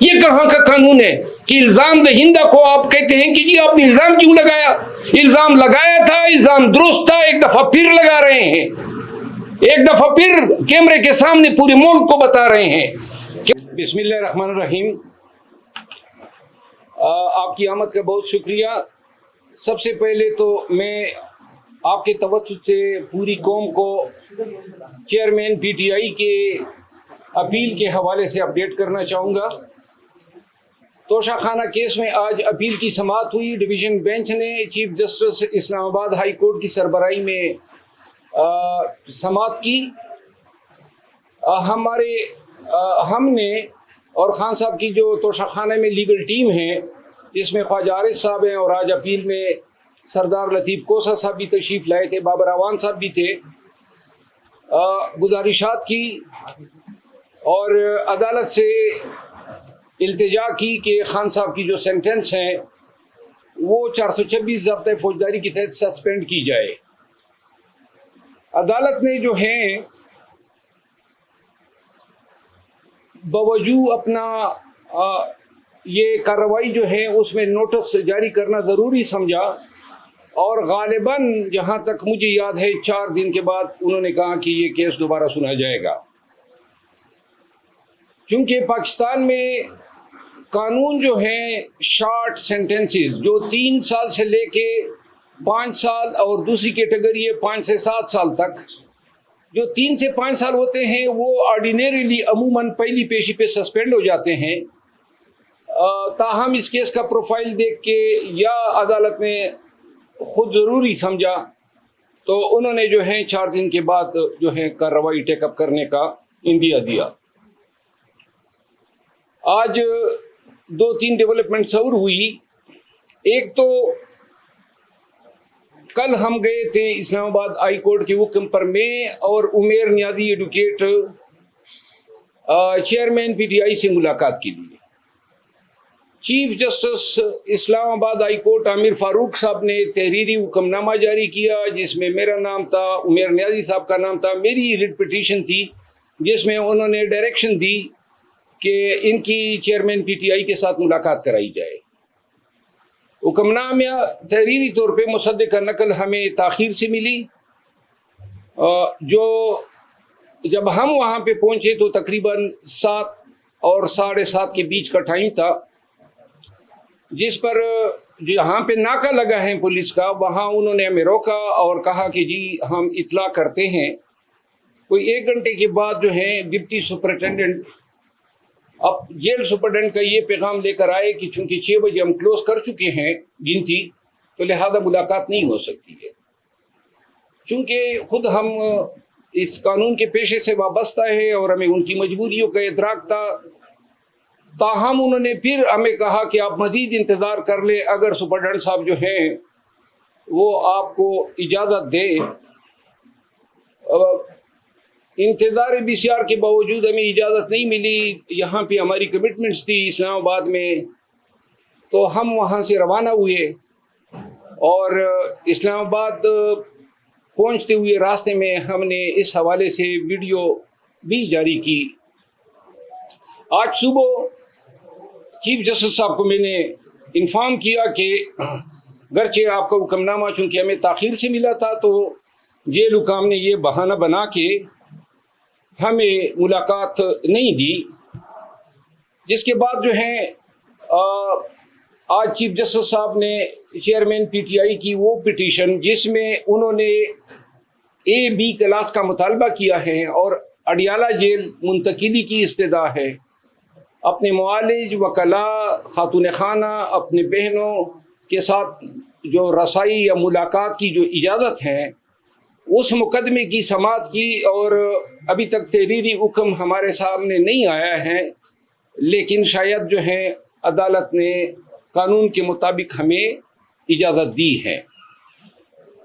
یہ کہاں کا قانون ہے کہ الزام دہندہ کو آپ کہتے ہیں کہ جی آپ نے الزام کیوں لگایا؟ الزام لگایا تھا، الزام درست تھا، ایک دفعہ پھر لگا رہے ہیں، ایک دفعہ پھر کیمرے کے سامنے پورے ملک کو بتا رہے ہیں۔ بسم اللہ الرحمن الرحیم۔ آپ کی آمد کا بہت شکریہ۔ سب سے پہلے تو میں آپ کے توسط سے پوری قوم کو چیئرمین پی ٹی آئی کے اپیل کے حوالے سے اپڈیٹ کرنا چاہوں گا۔ توشہ خانہ کیس میں آج اپیل کی سماعت ہوئی۔ ڈویژن بینچ نے چیف جسٹس اسلام آباد ہائی کورٹ کی سربراہی میں سماعت کی۔ ہم نے اور خان صاحب کی جو توشہ خانہ میں لیگل ٹیم ہے، جس میں خواجہ عارض صاحب ہیں، اور آج اپیل میں سردار لطیف کوسہ صاحب بھی تشریف لائے تھے، بابر اعوان صاحب بھی تھے، گزارشات کی اور عدالت سے التجا کی کہ خان صاحب کی جو سینٹنس ہیں وہ 426 ضابطۂ فوجداری کے تحت سسپینڈ کی جائے۔ عدالت نے جو ہیں بوجود اپنا یہ کارروائی جو ہے اس میں نوٹس جاری کرنا ضروری سمجھا، اور غالباً جہاں تک مجھے یاد ہے 4 دن کے بعد انہوں نے کہا کہ یہ کیس دوبارہ سنا جائے گا۔ چونکہ پاکستان میں قانون جو ہیں شارٹ سینٹنسز جو 3 سال سے لے کے 5 سال اور دوسری کیٹیگری ہے 5 سے 7 سال تک، جو 3 سے 5 سال ہوتے ہیں وہ آرڈینریلی عموماً پہلی پیشی پہ سسپینڈ ہو جاتے ہیں۔ تاہم اس کیس کا پروفائل دیکھ کے یا عدالت نے خود ضروری سمجھا تو انہوں نے جو ہے 4 دن کے بعد جو ہے کارروائی ٹیک اپ کرنے کا اندیا دیا۔ آج 2-3 ڈیولپمنٹس اور ہوئی۔ ایک تو کل ہم گئے تھے اسلام آباد ہائی کورٹ کے حکم پر، میں اور Umair Niazi advocate chairman P T I سے ملاقات کے لیے۔ چیف جسٹس اسلام آباد ہائی کورٹ عامر فاروق صاحب نے تحریری حکم نامہ جاری کیا جس میں میرا نام تھا، عمیر نیازی صاحب کا نام تھا، میری ریٹ پٹیشن تھی جس میں انہوں نے ڈائریکشن دی کہ ان کی چیئرمین پی ٹی آئی کے ساتھ ملاقات کرائی جائے۔ حکم نامہ تحریری طور پہ مصدقہ نقل ہمیں تاخیر سے ملی، جو جب ہم وہاں پہ پہنچے تو تقریباً 7 اور 7:30 کے بیچ کا ٹائم تھا، جس پر جہاں پہ ناکہ لگا ہے پولیس کا وہاں انہوں نے ہمیں روکا اور کہا کہ جی ہم اطلاع کرتے ہیں۔ کوئی 1 گھنٹے کے بعد جو ہے ڈپٹی سپرنٹینڈنٹ اب جیل سپرنٹینڈنٹ کا یہ پیغام لے کر آئے کہ چونکہ 6 بجے ہم کلوز کر چکے ہیں گنتی، تو لہذا ملاقات نہیں ہو سکتی ہے۔ چونکہ خود ہم اس قانون کے پیشے سے وابستہ ہے اور ہمیں ان کی مجبوریوں کا ادراک تھا، تاہم انہوں نے پھر ہمیں کہا کہ آپ مزید انتظار کر لیں، اگر سپرنٹینڈنٹ صاحب جو ہیں وہ آپ کو اجازت دے۔ انتظار بسیار کے باوجود ہمیں اجازت نہیں ملی، یہاں پہ ہماری کمٹمنٹس تھی اسلام آباد میں، تو ہم وہاں سے روانہ ہوئے اور اسلام آباد پہنچتے ہوئے راستے میں ہم نے اس حوالے سے ویڈیو بھی جاری کی۔ آج صبح چیف جسٹس صاحب کو میں نے انفارم کیا کہ گرچہ آپ کا حکم نامہ چونکہ ہمیں تاخیر سے ملا تھا تو جیل حکام نے یہ بہانہ بنا کے ہمیں ملاقات نہیں دی، جس کے بعد جو ہے آج چیف جسٹس صاحب نے چیئرمین پی ٹی آئی کی وہ پٹیشن جس میں انہوں نے A-B کلاس کا مطالبہ کیا ہے اور اڈیالہ جیل منتقلی کی استدعا ہے، اپنے معالج، وکلاء، خاتون خانہ، اپنے بہنوں کے ساتھ جو رسائی یا ملاقات کی جو اجازت ہے اس مقدمے کی سماعت کی، اور ابھی تک تحریری حکم ہمارے سامنے نہیں آیا ہے، لیکن شاید جو ہے عدالت نے قانون کے مطابق ہمیں اجازت دی ہے۔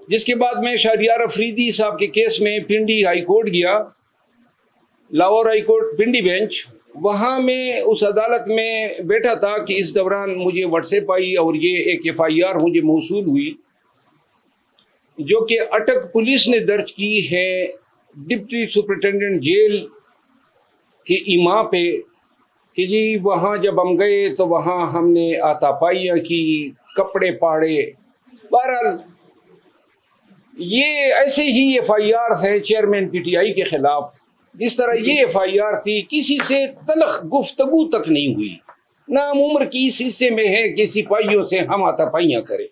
جس کے بعد میں شہریار افریدی صاحب کے کیس میں پنڈی ہائی کورٹ گیا، Lahore high court Pindi bench, وہاں میں اس عدالت میں بیٹھا تھا کہ اس دوران مجھے واٹس ایپ آئی اور یہ ایک FIR مجھے موصول ہوئی جو کہ اٹک پولیس نے درج کی ہے ڈپٹی سپرنٹینڈنٹ جیل کے ایما پہ، کہ جی وہاں جب ہم گئے تو وہاں ہم نے آتا پائیاں کی، کپڑے پاڑے. بہرحال یہ ایسے ہی ایف آئی آر ہے چیئرمین پی ٹی آئی کے خلاف، جس طرح یہ ایف آئی آر تھی کسی سے تلخ گفتگو تک نہیں ہوئی. نام عمر کی اس حصے میں ہے کہ سپاہیوں سے ہم آتا پائیاں کریں،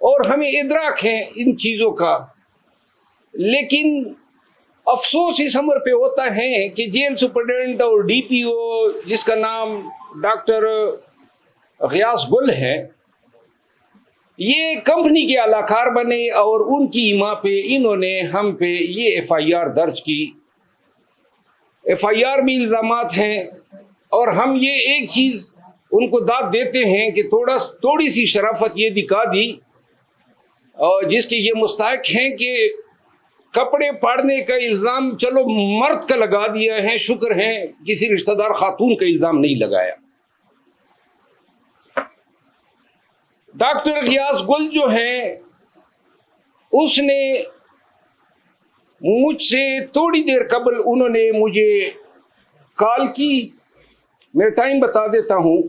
اور ہمیں ادراک ہے ان چیزوں کا. لیکن افسوس اس امر پہ ہوتا ہے کہ جیل سپرڈنٹ اور ڈی پی او جس کا نام ڈاکٹر غیاث گل ہے، یہ کمپنی کے اعلی کار بنے اور ان کی ایما پہ انہوں نے ہم پہ یہ ایف آئی آر درج کی. ایف آئی آر میں الزامات ہیں، اور ہم یہ ایک چیز ان کو داد دیتے ہیں کہ تھوڑی سی شرافت یہ دکھا دی، اور جس کے یہ مستحق ہیں کہ کپڑے پاڑنے کا الزام چلو مرد کا لگا دیا ہے، شکر ہے کسی رشتہ دار خاتون کا الزام نہیں لگایا. ڈاکٹر غیاث گل جو ہے اس نے مجھ سے تھوڑی دیر قبل انہوں نے مجھے کال کی. میں ٹائم بتا دیتا ہوں،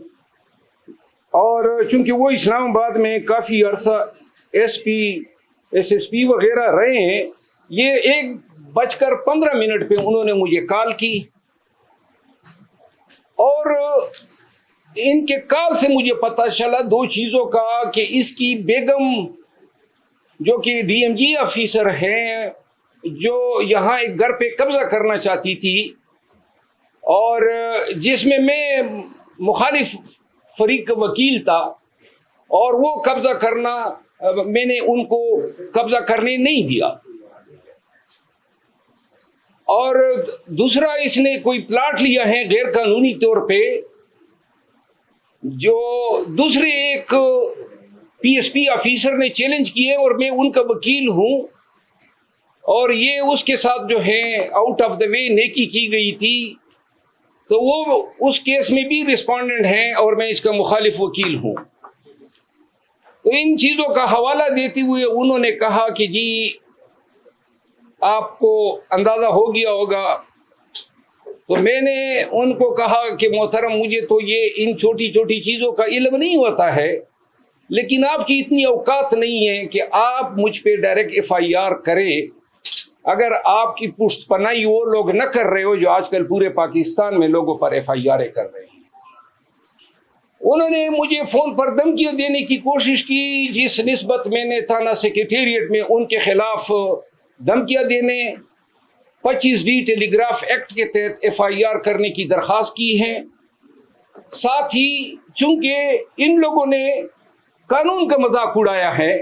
اور چونکہ وہ اسلام آباد میں کافی عرصہ S P S S P وغیرہ رہے ہیں، یہ 1:15 پہ انہوں نے مجھے کال کی، اور ان کے کال سے مجھے پتہ چلا دو چیزوں کا کہ اس کی بیگم جو کہ ڈی ایم جی آفیسر ہیں، جو یہاں ایک گھر پہ قبضہ کرنا چاہتی تھی، اور جس میں مخالف فریق کا وکیل تھا، اور وہ قبضہ کرنا میں نے ان کو قبضہ کرنے نہیں دیا. اور دوسرا اس نے کوئی پلاٹ لیا ہے غیر قانونی طور پہ، جو دوسرے ایک پی ایس پی آفیسر نے چیلنج کیے، اور میں ان کا وکیل ہوں، اور یہ اس کے ساتھ جو ہے آؤٹ آف دا وے نیکی کی گئی تھی، تو وہ اس کیس میں بھی ریسپونڈنٹ ہیں، اور میں اس کا مخالف وکیل ہوں. تو ان چیزوں کا حوالہ دیتے ہوئے انہوں نے کہا کہ جی آپ کو اندازہ ہو گیا ہوگا. تو میں نے ان کو کہا کہ محترم مجھے تو یہ ان چھوٹی چھوٹی چیزوں کا علم نہیں ہوتا ہے، لیکن آپ کی اتنی اوقات نہیں ہے کہ آپ مجھ پہ ڈائریکٹ ایف آئی آر کرے، اگر آپ کی پشت پناہی وہ لوگ نہ کر رہے ہو جو آج کل پورے پاکستان میں لوگوں پر ایف آئی آر کر رہے ہیں. انہوں نے مجھے فون پر دھمکیاں دینے کی کوشش کی، جس نسبت میں نے تھانہ سیکریٹریٹ میں ان کے خلاف دھمکیاں دینے 25D ٹیلی گراف ایکٹ کے تحت ایف آئی آر کرنے کی درخواست کی ہے. ساتھ ہی چونکہ ان لوگوں نے قانون کا مذاق اڑایا ہے،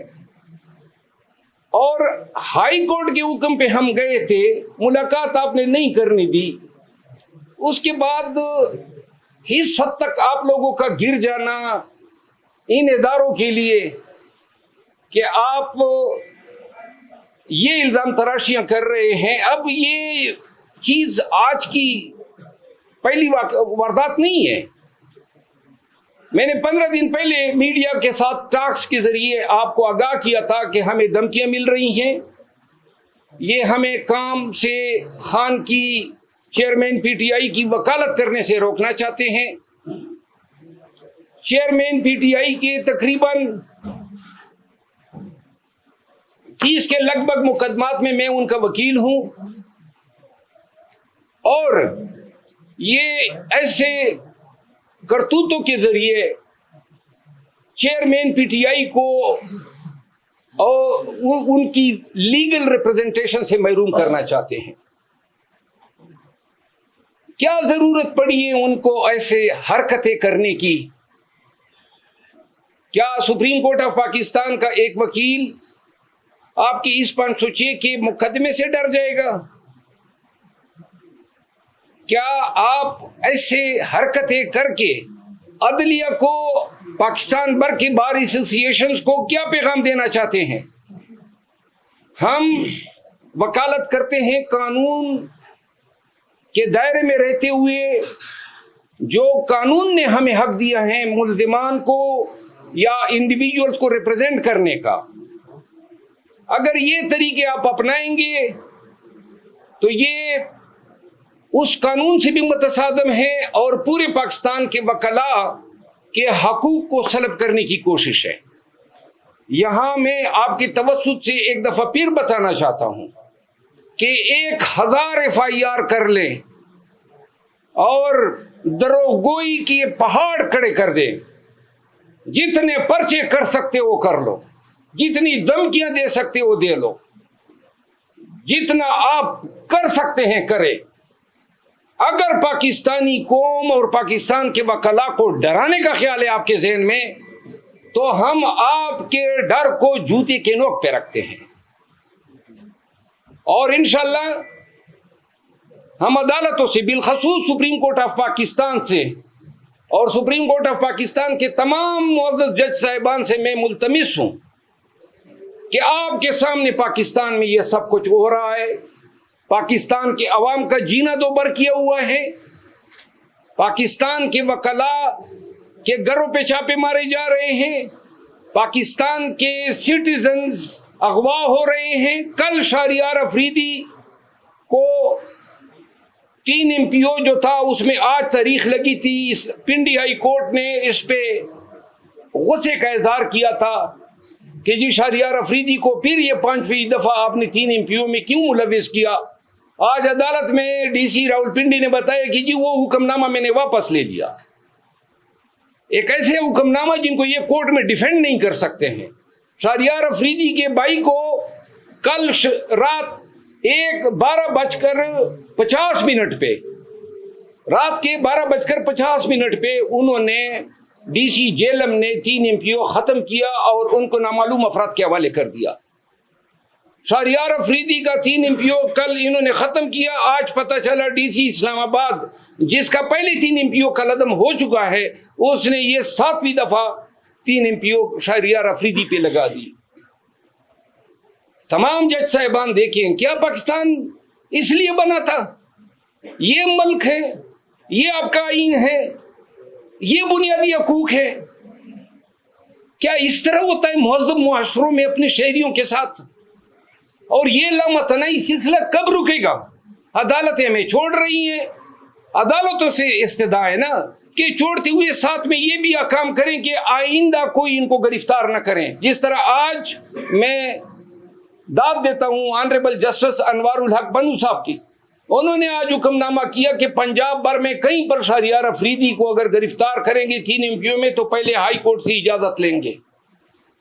اور ہائی کورٹ کے حکم پہ ہم گئے تھے، ملاقات آپ نے نہیں کرنی دی، اس کے بعد اس حد تک آپ لوگوں کا گر جانا ان اداروں کے لیے کہ آپ یہ الزام تراشیاں کر رہے ہیں. اب یہ چیز آج کی پہلی واردات نہیں ہے. میں نے 15 دن پہلے میڈیا کے ساتھ ٹاکس کے ذریعے آپ کو آگاہ کیا تھا کہ ہمیں دھمکیاں مل رہی ہیں، یہ ہمیں کام سے خان کی چیئرمین پی ٹی آئی کی وکالت کرنے سے روکنا چاہتے ہیں. چیئرمین پی ٹی آئی کے تقریباً 30 کے لگ بھگ مقدمات میں ان کا وکیل ہوں، اور یہ ایسے کرتوتوں کے ذریعے چیئرمین پی ٹی آئی کو اور ان کی لیگل ریپرزنٹیشن سے محروم کرنا چاہتے ہیں. کیا ضرورت پڑی ہے ان کو ایسے حرکتیں کرنے کی؟ کیا سپریم کورٹ آف پاکستان کا ایک وکیل آپ کی اس 506 کے مقدمے سے ڈر جائے گا؟ کیا آپ ایسے حرکتیں کر کے عدلیہ کو، پاکستان بھر کے بار ایسوسی ایشنز کو کیا پیغام دینا چاہتے ہیں؟ ہم وکالت کرتے ہیں قانون کے دائرے میں رہتے ہوئے، جو قانون نے ہمیں حق دیا ہے ملزمان کو یا انڈیویجولز کو ریپرزینٹ کرنے کا. اگر یہ طریقے آپ اپنائیں گے تو یہ اس قانون سے بھی متصادم ہے اور پورے پاکستان کے وکلاء کے حقوق کو سلب کرنے کی کوشش ہے۔ یہاں میں آپ کی توسط سے ایک دفعہ پھر بتانا چاہتا ہوں کہ 1000 FIR کر لیں اور دروغگوئی کے پہاڑ کھڑے کر دیں، جتنے پرچے کر سکتے وہ کر لو، جتنی دھمکیاں دے سکتے وہ دے لو، جتنا آپ کر سکتے ہیں کرے۔ اگر پاکستانی قوم اور پاکستان کے وکلاء کو ڈرانے کا خیال ہے آپ کے ذہن میں، تو ہم آپ کے ڈر کو جوتے کے نوک پہ رکھتے ہیں، اور انشاءاللہ ہم عدالتوں سے، بالخصوص سپریم کورٹ آف پاکستان سے اور سپریم کورٹ آف پاکستان کے تمام معزز جج صاحبان سے میں ملتمس ہوں کہ آپ کے سامنے پاکستان میں یہ سب کچھ ہو رہا ہے، پاکستان کے عوام کا جینا دوبر کیا ہوا ہے، پاکستان کے وکلاء کے گھروں پہ چھاپے مارے جا رہے ہیں، پاکستان کے سٹیزنز اغوا ہو رہے ہیں۔ کل شہریار افریدی کو 3 MPO جو تھا اس میں آج تاریخ لگی تھی، پنڈی ہائی کورٹ نے اس پہ غصے کا اظہار کیا تھا کہ جی شہریار افریدی کو پھر یہ 5ویں دفعہ آپ نے 3 MPO میں کیوں ملوث کیا۔ آج عدالت میں DC راولپنڈی نے بتایا کہ جی وہ حکم نامہ میں نے واپس لے لیا۔ ایک ایسے حکم نامہ جن کو یہ کورٹ میں ڈیفینڈ نہیں کر سکتے ہیں۔ شہریار افریدی کے بھائی کو کل رات 12:50 پہ رات کے 12:50 پہ انہوں نے DC جیلم نے 3 MPO ختم کیا اور ان کو نامعلوم افراد کے حوالے کر دیا۔ شہریار افریدی کا 3 MPO کل انہوں نے ختم کیا۔ آج پتہ چلا DC اسلام آباد جس کا پہلے 3 MPO کا عدم ہو چکا ہے، اس نے یہ 7ویں دفعہ 3 MPO شہریار افریدی پہ لگا دی۔ تمام جج صاحبان دیکھیں، کیا پاکستان اس لیے بنا تھا؟ یہ ملک ہے، یہ آپ کا آئین ہے، یہ بنیادی حقوق ہے۔ کیا اس طرح ہوتا ہے مہذب معاشروں میں اپنے شہریوں کے ساتھ؟ اور یہ لامتناہی سلسلہ کب رکے گا؟ عدالتیں ہمیں چھوڑ رہی ہیں، عدالتوں سے استدعا ہے نا کہ چھوڑتے ہوئے ساتھ میں یہ بھی احکام کریں کہ آئندہ کوئی ان کو گرفتار نہ کریں۔ جس طرح آج میں داد دیتا ہوں آنریبل جسٹس انوار الحق بنو صاحب کی، انہوں نے آج حکم نامہ کیا کہ پنجاب بھر میں کہیں پر شہریار افریدی کو اگر گرفتار کریں گے 3 MPO میں تو پہلے ہائی کورٹ سے اجازت لیں گے۔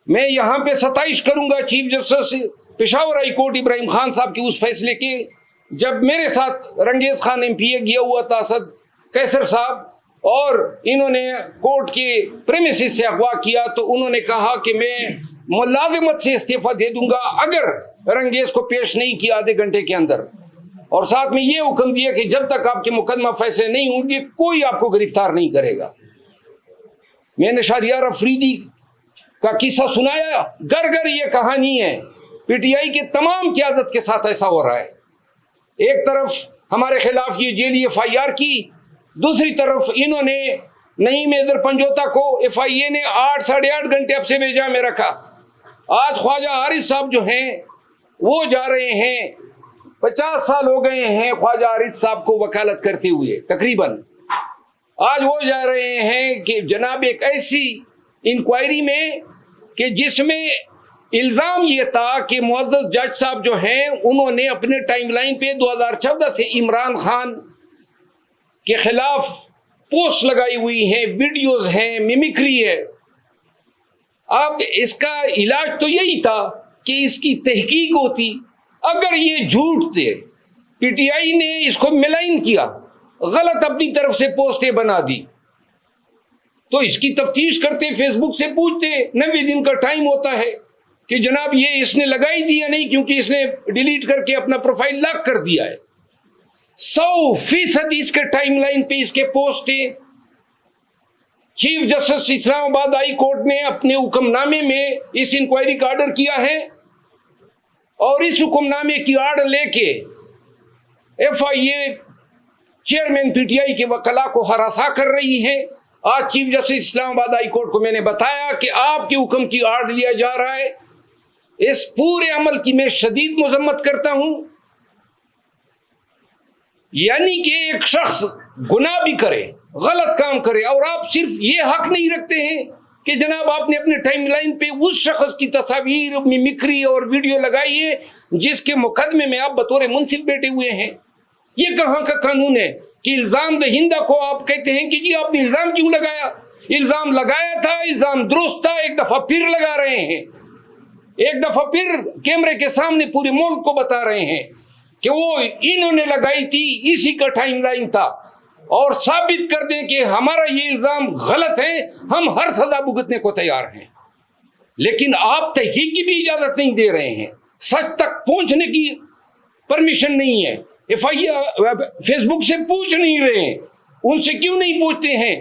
میں یہاں پہ ستائش کروں گا chief justice Peshawar high court Ibrahim Khan صاحب کے اس فیصلے کے، جب میرے ساتھ رنگیز خان MPA گیا ہوا تھا، اسد کیسر صاحب، اور انہوں نے کورٹ کے پریمیسز سے اغوا کیا، تو انہوں نے کہا کہ میں ملازمت سے استعفیٰ دے دوں گا اگر رنگیز کو پیش نہیں کیا آدھے گھنٹے کے اندر، اور ساتھ میں یہ حکم دیا کہ جب تک آپ کے مقدمہ فیصلے نہیں ہوں گے کوئی آپ کو گرفتار نہیں کرے گا۔ میں نے شہریار افریدی کا قصہ سنایا، گھر گھر یہ کہانی ہے، PTI کے تمام قیادت کے ساتھ ایسا ہو رہا ہے۔ ایک طرف ہمارے خلاف یہ جیلی FIR کی، دوسری طرف انہوں نے نعیم حیدر پنجوتا کو FIA نے 8 ساڑھے 8 گھنٹے اب سے بھیجا میں رکھا۔ آج خواجہ حارث صاحب جو ہیں وہ جا رہے ہیں، 50 سال ہو گئے ہیں خواجہ حارث صاحب کو وکالت کرتے ہوئے تقریباً، آج وہ جا رہے ہیں کہ جناب ایک ایسی انکوائری میں کہ جس میں الزام یہ تھا کہ معزز جج صاحب جو ہیں انہوں نے اپنے ٹائم لائن پہ 2014 سے عمران خان کے خلاف پوسٹ لگائی ہوئی ہیں، ویڈیوز ہیں، میمکری ہے۔ اب اس کا علاج تو یہی تھا کہ اس کی تحقیق ہوتی، اگر یہ جھوٹ تھے، PTI نے اس کو ملائن کیا، غلط اپنی طرف سے پوسٹیں بنا دی، تو اس کی تفتیش کرتے، فیس بک سے پوچھتے، 90 دن کا ٹائم ہوتا ہے کہ جناب یہ اس نے لگائی دی یا نہیں، کیونکہ اس نے ڈیلیٹ کر کے اپنا پروفائل لاک کر دیا ہے۔ 100% اس کے ٹائم لائن پہ اس کے پوسٹیں۔ چیف جسٹس اسلام آباد ہائی کورٹ نے اپنے حکم نامے میں اس انکوائری کا آرڈر کیا ہے، اور اس حکم نامے کی آڑ لے کے FIA چیئرمین PTI کے وکلاء کو ہراساں کر رہی ہے۔ آج چیف جسٹس اسلام آباد ہائی کورٹ کو میں نے بتایا کہ آپ کے حکم کی آڑ لیا جا رہا ہے، اس پورے عمل کی میں شدید مذمت کرتا ہوں۔ یعنی کہ ایک شخص گناہ بھی کرے، غلط کام کرے، اور آپ صرف یہ حق نہیں رکھتے ہیں کہ جناب آپ نے اپنے ٹائم لائن پہ اس شخص کی تصاویر، ممکری اور ویڈیو لگائی ہے جس کے مقدمے میں آپ بطور منصف بیٹھے ہوئے ہیں۔ یہ کہاں کا قانون ہے کہ الزام دہندہ کو آپ کہتے ہیں کہ جی آپ نے الزام کیوں لگایا؟ الزام لگایا تھا، الزام درست تھا، ایک دفعہ پھر لگا رہے ہیں، ایک دفعہ پھر کیمرے کے سامنے پورے ملک کو بتا رہے ہیں کہ وہ انہوں نے لگائی تھی، اسی کا ٹائم لائن تھا، اور ثابت کر دیں کہ ہمارا یہ الزام غلط ہے، ہم ہر سزا بھگتنے کو تیار ہیں۔ لیکن آپ تحقیق کی بھی اجازت نہیں دے رہے ہیں، سچ تک پہنچنے کی پرمیشن نہیں ہے۔ فیس بک سے پوچھ نہیں رہے ہیں، ان سے کیوں نہیں پوچھتے ہیں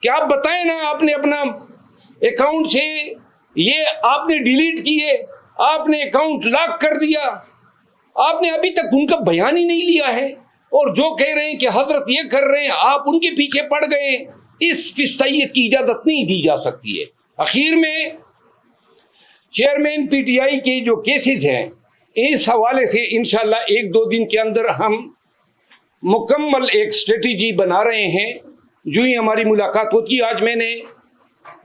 کہ آپ بتائیں نا، آپ نے اپنا اکاؤنٹ سے یہ آپ نے ڈیلیٹ کیے، آپ نے اکاؤنٹ لاک کر دیا، آپ نے ابھی تک ان کا بیان ہی نہیں لیا ہے، اور جو کہہ رہے ہیں کہ حضرت یہ کر رہے ہیں آپ ان کے پیچھے پڑ گئے۔ اس فسطائیت کی اجازت نہیں دی جا سکتی ہے۔ اخیر میں چیئرمین پی ٹی آئی کے جو کیسز ہیں، اس حوالے سے انشاءاللہ ایک دو دن کے اندر ہم مکمل ایک اسٹریٹجی بنا رہے ہیں۔ جو ہی ہماری ملاقات ہوتی، آج میں نے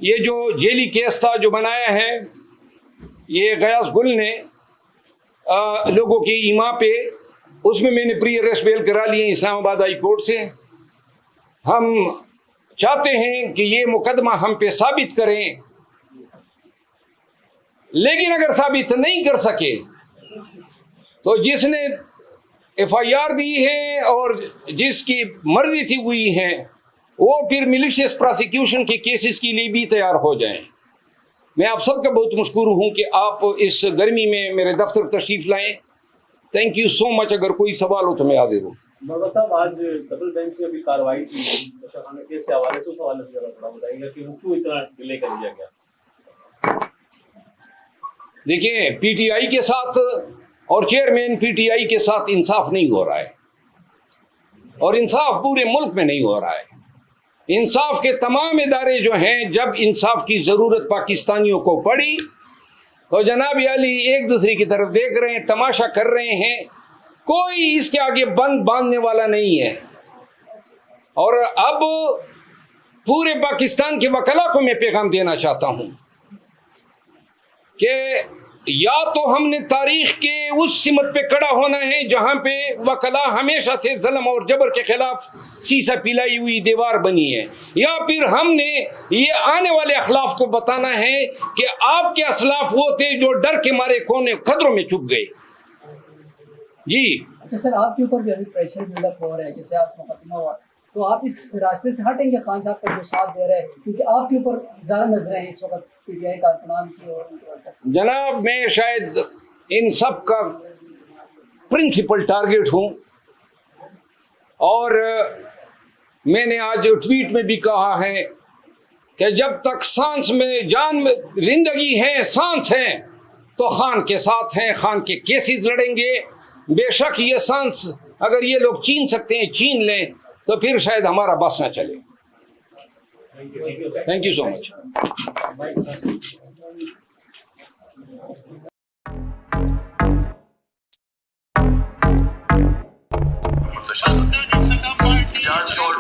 یہ جو جیلی کیس تھا جو بنایا ہے، یہ غیاث گل نے لوگوں کی ایما پہ، اس میں نے پری اریسٹ بیل کرا لیے اسلام آباد ہائی کورٹ سے۔ ہم چاہتے ہیں کہ یہ مقدمہ ہم پہ ثابت کریں، لیکن اگر ثابت نہیں کر سکے تو جس نے ایف آئی آر دی ہے اور جس کی مرضی تھی ہوئی ہے، وہ پھر ملیشیس پراسیکیوشن کے کیسز کے لیے بھی تیار ہو جائیں۔ میں آپ سب کا بہت مشکور ہوں کہ آپ اس گرمی میں میرے دفتر تشریف لائیں۔ تھینک یو سو مچ۔ اگر کوئی سوال ہو تو میں حاضر ہوں۔ مروا صاحب، آج ڈبل بینچ میں بھی کارروائی کی بشر خانہ کیس کے حوالے سے، اس حوالے سے تھوڑا بتائیے گا کہ وہ کیوں اتنا ڈیلے کر دیا گیا؟ دیکھیں، پی ٹی آئی کے ساتھ اور چیئرمین پی ٹی آئی کے ساتھ انصاف نہیں ہو رہا ہے، اور انصاف پورے ملک میں نہیں ہو رہا ہے۔ انصاف کے تمام ادارے جو ہیں، جب انصاف کی ضرورت پاکستانیوں کو پڑی تو جناب علی ایک دوسرے کی طرف دیکھ رہے ہیں، تماشا کر رہے ہیں، کوئی اس کے آگے بند باندھنے والا نہیں ہے۔ اور اب پورے پاکستان کے وکلا کو میں پیغام دینا چاہتا ہوں کہ یا تو ہم نے تاریخ کے اس سمت پہ کڑا ہونا ہے جہاں پہ وکلا ہمیشہ سے ظلم اور جبر کے خلاف سیسا پلائی ہوئی دیوار بنی ہے، یا پھر ہم نے یہ آنے والے اخلاف کو بتانا ہے کہ آپ کے اسلاف وہ تھے جو ڈر کے مارے کونے قدروں میں چھپ گئے۔ جی اچھا سر، آپ کے اوپر بھی ابھی پریشر بلڈ اپ ہو رہا ہے، جیسے آپ مقدمہ ہوا، تو آپ اس راستے سے ہٹیں گے خان صاحب کا جو ساتھ دے رہے ہیں، کیونکہ آپ کے اوپر زیادہ نظریں ہیں اس وقت پی ٹی آئی کارکنان کی اور جناب میں شاید ان سب کا پرنسپل ٹارگٹ ہوں، اور میں نے آج ٹویٹ میں بھی کہا ہے کہ جب تک سانس میں جان میں زندگی ہے، سانس ہے، تو خان کے ساتھ ہیں، خان کے کیسز لڑیں گے۔ بے شک یہ سانس اگر یہ لوگ چھین سکتے ہیں چھین لیں، تو پھر شاید ہمارا بس نہ چلے۔ تھینک یو سو مچ۔ جاج اور